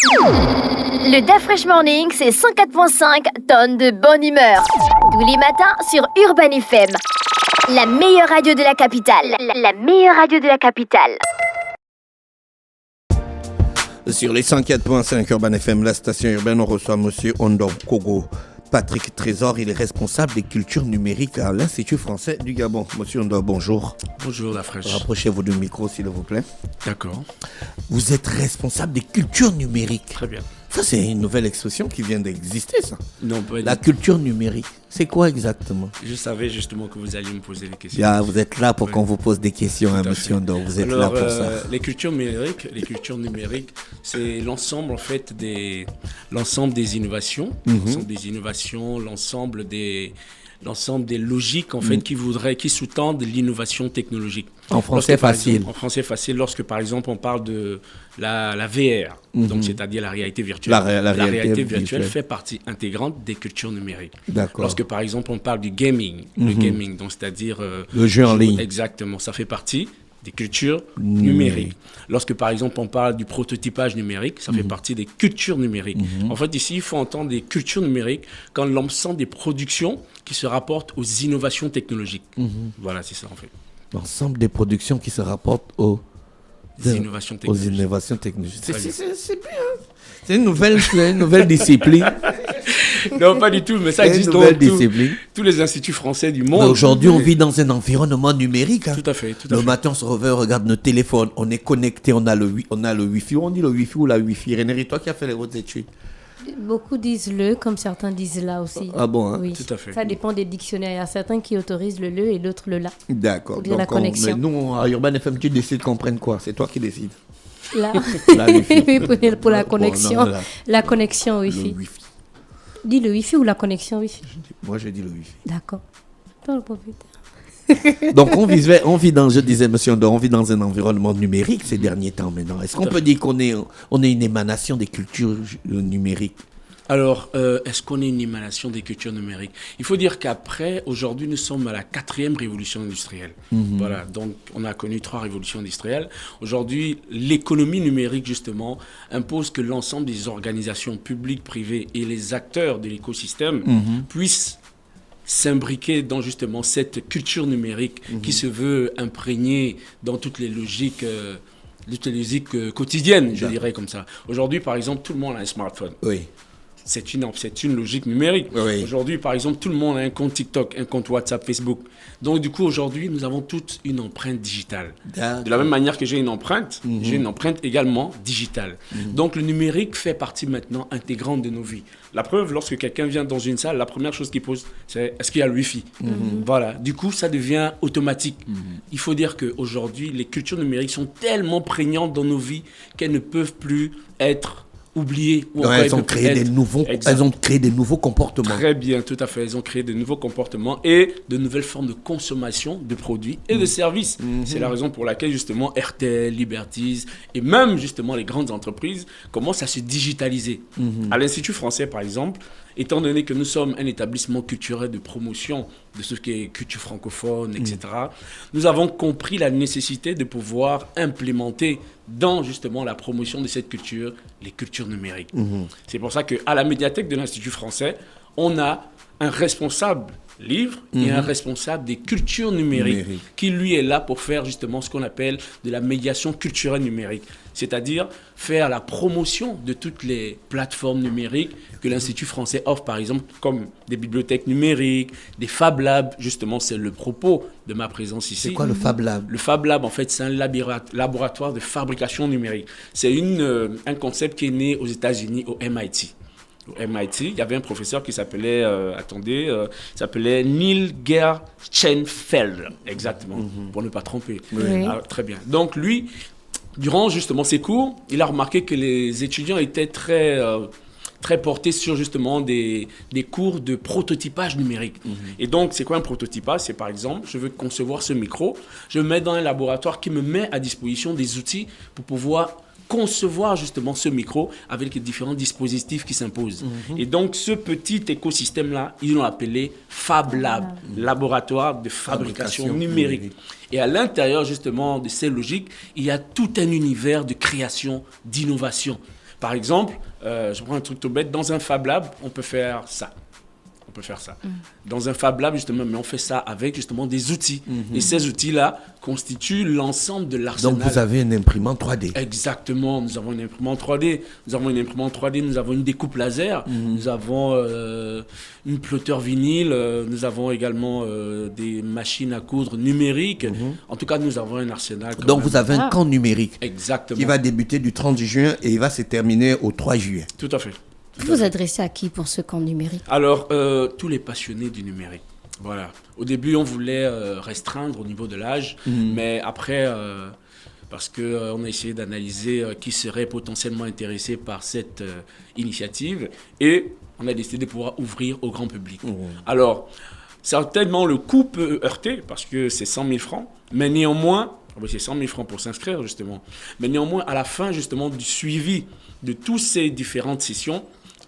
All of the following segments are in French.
Le DAF Fresh Morning, c'est 104.5 tonnes de bonne humeur. Tous les matins sur Urban FM. La meilleure radio de la capitale. La meilleure radio de la capitale. Sur les 104.5 Urban FM, la station urbaine, on reçoit Monsieur Ondom Kogo. Patrick Trésor, il est responsable des cultures numériques à l'Institut français du Gabon. Monsieur Ondom, bonjour. Bonjour, la fraîche. Rapprochez-vous du micro, s'il vous plaît. D'accord. Vous êtes responsable des cultures numériques. Très bien. Ça, c'est une nouvelle expression qui vient d'exister, ça. Non, pas La culture numérique, c'est quoi exactement? Je savais justement que vous alliez me poser des questions. Là, vous êtes là pour qu'on vous pose des questions, hein, Tout à monsieur fait. Ondom. Vous êtes Alors, là pour ça. les cultures numériques, c'est l'ensemble en fait des innovations, l'ensemble des logiques en fait qui sous-tendent l'innovation technologique. En français facile. En français facile, lorsque par exemple on parle de la VR, donc c'est-à-dire la réalité virtuelle. La réalité virtuelle virtuelle fait partie intégrante des cultures numériques. D'accord. Lorsque par exemple on parle du gaming, le gaming, donc c'est-à-dire le jeu en ligne. Exactement, ça fait partie des cultures numériques. Lorsque par exemple on parle du prototypage numérique, ça fait partie des cultures numériques. En fait ici il faut entendre des cultures numériques quand l'ensemble des productions qui se rapportent aux innovations technologiques. Voilà, c'est ça en fait. L'ensemble des productions qui se rapportent aux Innovations technologiques. C'est bien. C'est une nouvelle discipline. Non, pas du tout, mais ça existe dans tous les instituts français du monde. Aujourd'hui, on vit dans un environnement numérique. Hein. Tout à fait. Le matin, on se réveille, on regarde nos téléphones, on est connecté, on a le Wi-Fi. On dit le Wi-Fi ou la Wi-Fi. René, toi qui as fait les hautes études. Beaucoup disent le, comme certains disent là aussi. Ah bon, hein? Oui. Tout à fait. Ça dépend des dictionnaires. Il y a certains qui autorisent le et d'autres le la. D'accord. Pour dire la connexion. Mais nous, à Urban FM, tu décides qu'on prenne quoi? C'est toi qui décides. Là. La Wi-Fi. pour la connexion. Non, la connexion Wi-Fi. Le Wi-Fi. Dis le Wi-Fi ou la connexion Wi-Fi? Moi, je dis le Wi-Fi. D'accord. Toi, le propriétaire. Donc, on vit dans, je disais, monsieur Ondom, on vit dans un environnement numérique ces derniers temps maintenant. Est-ce qu'on peut dire qu'on est une émanation des cultures numériques? Alors, est-ce qu'on est une émanation des cultures numériques? Il faut dire qu'après, aujourd'hui, nous sommes à la 4e révolution industrielle. Voilà, donc on a connu 3 révolutions industrielles. Aujourd'hui, l'économie numérique, justement, impose que l'ensemble des organisations publiques, privées et les acteurs de l'écosystème puissent s'imbriquer dans justement cette culture numérique qui se veut imprégnée dans toutes les logiques quotidiennes, je dirais comme ça. Aujourd'hui, par exemple, tout le monde a un smartphone. Oui. C'est une logique numérique. Oui. Aujourd'hui, par exemple, tout le monde a un compte TikTok, un compte WhatsApp, Facebook. Donc, du coup, aujourd'hui, nous avons toute une empreinte digitale. De la même manière que j'ai une empreinte, j'ai une empreinte également digitale. Donc, le numérique fait partie maintenant intégrante de nos vies. La preuve, lorsque quelqu'un vient dans une salle, la première chose qu'il pose, c'est est-ce qu'il y a le Wi-Fi? Voilà. Du coup, ça devient automatique. Il faut dire qu'aujourd'hui, les cultures numériques sont tellement prégnantes dans nos vies qu'elles ne peuvent plus être oubliées. Elles ont créé des nouveaux comportements. Très bien, tout à fait. Elles ont créé de nouveaux comportements et de nouvelles formes de consommation de produits et de services. C'est la raison pour laquelle justement RTL, Liberties et même justement les grandes entreprises commencent à se digitaliser. À l'Institut français, par exemple, étant donné que nous sommes un établissement culturel de promotion de ce qui est culture francophone, etc., nous avons compris la nécessité de pouvoir implémenter dans justement la promotion de cette culture, les cultures numériques. C'est pour ça qu'à la médiathèque de l'Institut français, on a un responsable livre et un responsable des cultures numériques qui lui est là pour faire justement ce qu'on appelle de la médiation culturelle numérique, c'est-à-dire faire la promotion de toutes les plateformes numériques que l'Institut français offre, par exemple comme des bibliothèques numériques, des Fab Labs. Justement, c'est le propos de ma présence ici. C'est quoi le Fab Lab? Le Fab Lab, en fait, c'est un laboratoire de fabrication numérique. C'est un concept qui est né aux États-Unis, au MIT. Au MIT, il y avait un professeur qui s'appelait, Neil Gershenfeld, exactement, pour ne pas tromper. Oui. Alors, très bien. Donc lui, durant justement ses cours, il a remarqué que les étudiants étaient très portés sur justement des cours de prototypage numérique. Et donc, c'est quoi un prototypage? C'est par exemple, je veux concevoir ce micro, je me mets dans un laboratoire qui me met à disposition des outils pour pouvoir concevoir justement ce micro avec les différents dispositifs qui s'imposent. Et donc, ce petit écosystème-là, ils l'ont appelé Fab Lab, laboratoire de fabrication numérique. Et à l'intérieur justement de ces logiques, il y a tout un univers de création, d'innovation. Par exemple, je prends un truc tout bête, dans un Fab Lab, on peut faire ça. Dans un Fab Lab, justement, mais on fait ça avec justement des outils. Et ces outils-là constituent l'ensemble de l'arsenal. Donc vous avez une imprimante 3D. Exactement, nous avons une imprimante 3D, nous avons une découpe laser, nous avons une plotter vinyle, nous avons également des machines à coudre numériques. En tout cas, nous avons un arsenal. Donc vous avez un camp numérique. Exactement. Qui va débuter du 30 juin et il va se terminer au 3 juillet. Tout à fait. Vous vous adressez à qui pour ce camp numérique? Alors, tous les passionnés du numérique. Voilà. Au début, on voulait restreindre au niveau de l'âge, mais après, parce qu'on a essayé d'analyser qui serait potentiellement intéressé par cette initiative, et on a décidé de pouvoir ouvrir au grand public. Alors, certainement, le coût peut heurter, parce que c'est 100 000 francs, mais néanmoins, c'est 100 000 francs pour s'inscrire, justement. Mais néanmoins, à la fin, justement, du suivi de toutes ces différentes sessions,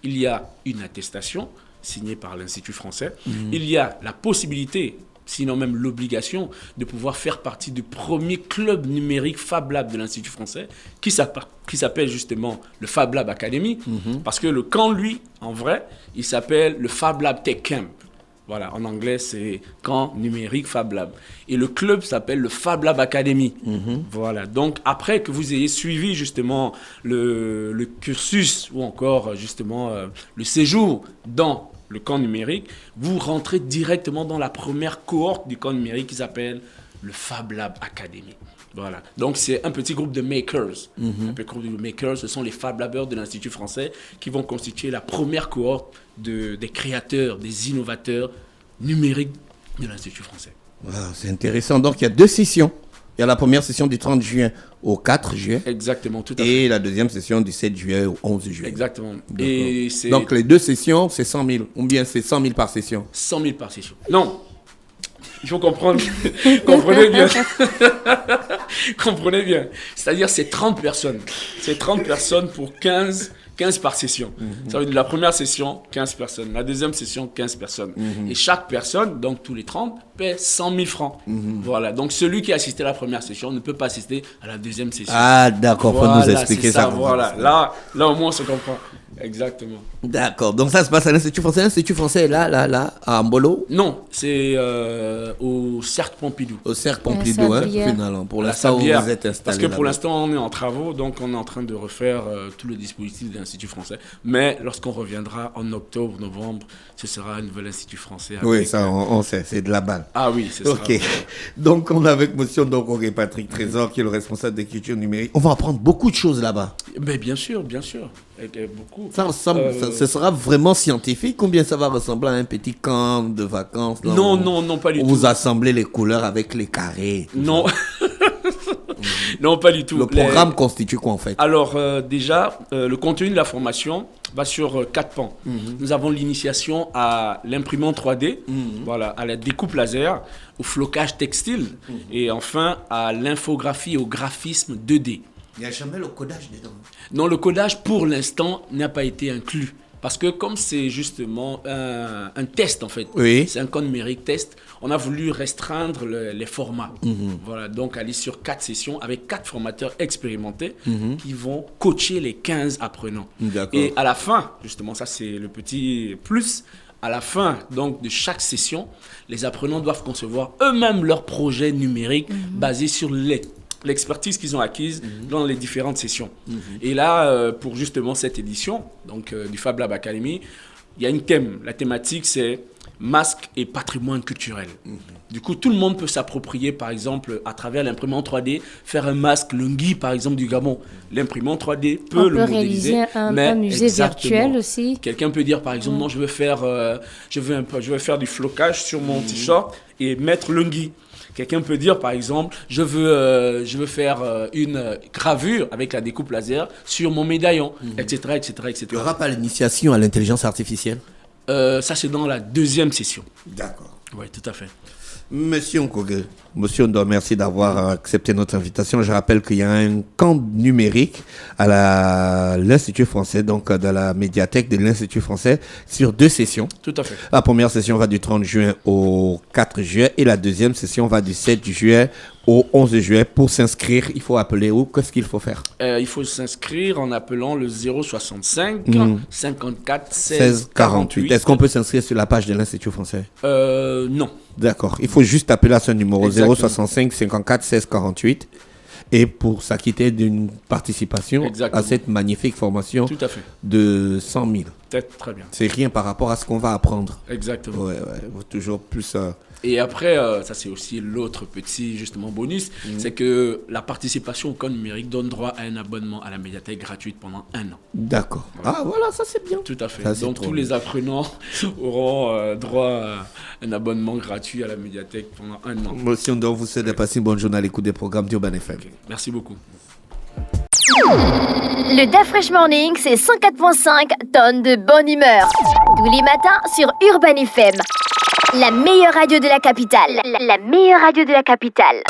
il y a une attestation signée par l'Institut français. Il y a la possibilité, sinon même l'obligation, de pouvoir faire partie du premier club numérique Fab Lab de l'Institut français, qui s'appelle justement le Fab Lab Academy. Parce que le camp, lui, en vrai, il s'appelle le Fab Lab Tech Camp. Voilà, en anglais, c'est camp numérique Fab Lab. Et le club s'appelle le Fab Lab Academy. Voilà, donc après que vous ayez suivi justement le cursus ou encore justement le séjour dans le camp numérique, vous rentrez directement dans la première cohorte du camp numérique qui s'appelle le Fab Lab Academy. Voilà, donc c'est un petit groupe de makers. Un petit groupe de makers, ce sont les Fab Labeurs de l'Institut français qui vont constituer la première cohorte des créateurs, des innovateurs numériques de l'Institut français. Wow, c'est intéressant. Donc, il y a 2 sessions. Il y a la première session du 30 juin au 4 juillet. Exactement, tout à fait. Et la deuxième session du 7 juillet au 11 juillet. Exactement. Et donc, les 2 sessions, c'est 100 000. Ou bien c'est 100 000 par session? 100 000 par session. Non. Il faut comprendre. Comprenez bien. Comprenez bien. C'est-à-dire, c'est 30 personnes. C'est 30 personnes pour 15 par session. Ça veut dire la première session, 15 personnes. La deuxième session, 15 personnes. Et chaque personne, donc tous les 30, paie 100 000 francs. Voilà. Donc celui qui a assisté à la première session ne peut pas assister à la deuxième session. Ah, d'accord. Voilà, faut nous expliquer ça. Voilà. Là, au moins, on se comprend. Exactement. D'accord. Donc ça se passe à l'Institut français. L'Institut français est là, à Mbolo? Non, c'est au Cercle Pompidou. Au Cercle Pompidou, finalement. Pour l'instant, vous êtes installé. Parce que pour l'instant, on est en travaux, donc on est en train de refaire tout le dispositif de l'Institut français. Mais lorsqu'on reviendra en octobre, novembre, ce sera un nouvel Institut français. Oui, ça, on sait, c'est de la balle. Ah oui, c'est ça. Ok. Donc, on est avec M. Ndongogé Patrick Trésor, qui est le responsable des cultures numériques. On va apprendre beaucoup de choses là-bas. Mais bien sûr. Beaucoup. Ça sera vraiment scientifique ou bien ça va ressembler à un petit camp de vacances? Non, pas du tout. Vous assemblez les couleurs avec les carrés. Non. Non, pas du tout. Le programme constitue quoi en fait? Alors déjà, le contenu de la formation va sur 4 pans. Nous avons l'initiation à l'imprimante 3D, voilà, à la découpe laser, au flocage textile et enfin à l'infographie et au graphisme 2D. Il n'y a jamais le codage dedans? Non, le codage pour l'instant n'a pas été inclus. Parce que comme c'est justement un test en fait, c'est un camp numérique test, on a voulu restreindre les formats. Voilà, donc aller sur 4 sessions avec 4 formateurs expérimentés qui vont coacher les 15 apprenants. Et à la fin, justement, ça c'est le petit plus, à la fin donc, de chaque session, les apprenants doivent concevoir eux-mêmes leur projet numérique basé sur l'expertise qu'ils ont acquise dans les différentes sessions. Et là, pour justement cette édition donc, du Fab Lab Academy, il y a une thème. La thématique, c'est masque et patrimoine culturel. Du coup, tout le monde peut s'approprier, par exemple, à travers l'imprimante 3D, faire un masque Lungi, par exemple, du Gabon. L'imprimante 3D peut le modéliser. On peut réaliser un musée virtuel aussi. Quelqu'un peut dire, par exemple, non, je veux faire du flocage sur mon t-shirt et mettre Lungi. Quelqu'un peut dire, par exemple, je veux faire une gravure avec la découpe laser sur mon médaillon, etc., etc., etc. Il n'y aura pas l'initiation à l'intelligence artificielle? Ça, c'est dans la deuxième session. D'accord. Oui, tout à fait. Monsieur Nkogé, Monsieur Ndo, merci d'avoir accepté notre invitation. Je rappelle qu'il y a un camp numérique à l'Institut français, donc dans la médiathèque de l'Institut français, sur 2 sessions. Tout à fait. La première session va du 30 juin au 4 juillet et la deuxième session va du 7 juillet au 11 juillet. Pour s'inscrire, il faut appeler où? Qu'est-ce qu'il faut faire? Il faut s'inscrire en appelant le 065 54 16 16 48. 48. Est-ce qu'on peut s'inscrire sur la page de l'Institut français? Non. D'accord. Il faut juste appeler à ce numéro Exactement. 065 54 16 48 et pour s'acquitter d'une participation Exactement. à cette magnifique formation Tout à fait. de 100 000. Très bien. C'est rien par rapport à ce qu'on va apprendre. Exactement. Ouais, toujours plus. Et après, ça c'est aussi l'autre petit justement bonus, c'est que la participation au code numérique donne droit à un abonnement à la médiathèque gratuite pendant 1 an. D'accord. Ah voilà, ça c'est bien. Tout à fait. Ça, c'est Donc trop tous bien. les apprenants auront droit à un abonnement gratuit à la médiathèque pendant 1 an. Monsieur Ndon, vous souhaite de passer une bonne journée à l'écoute des programmes d'Urban FM. Merci beaucoup. Le DAF Fresh Morning, c'est 104.5 tonnes de bonne humeur. Tous les matins sur Urban FM. La meilleure radio de la capitale. La meilleure radio de la capitale.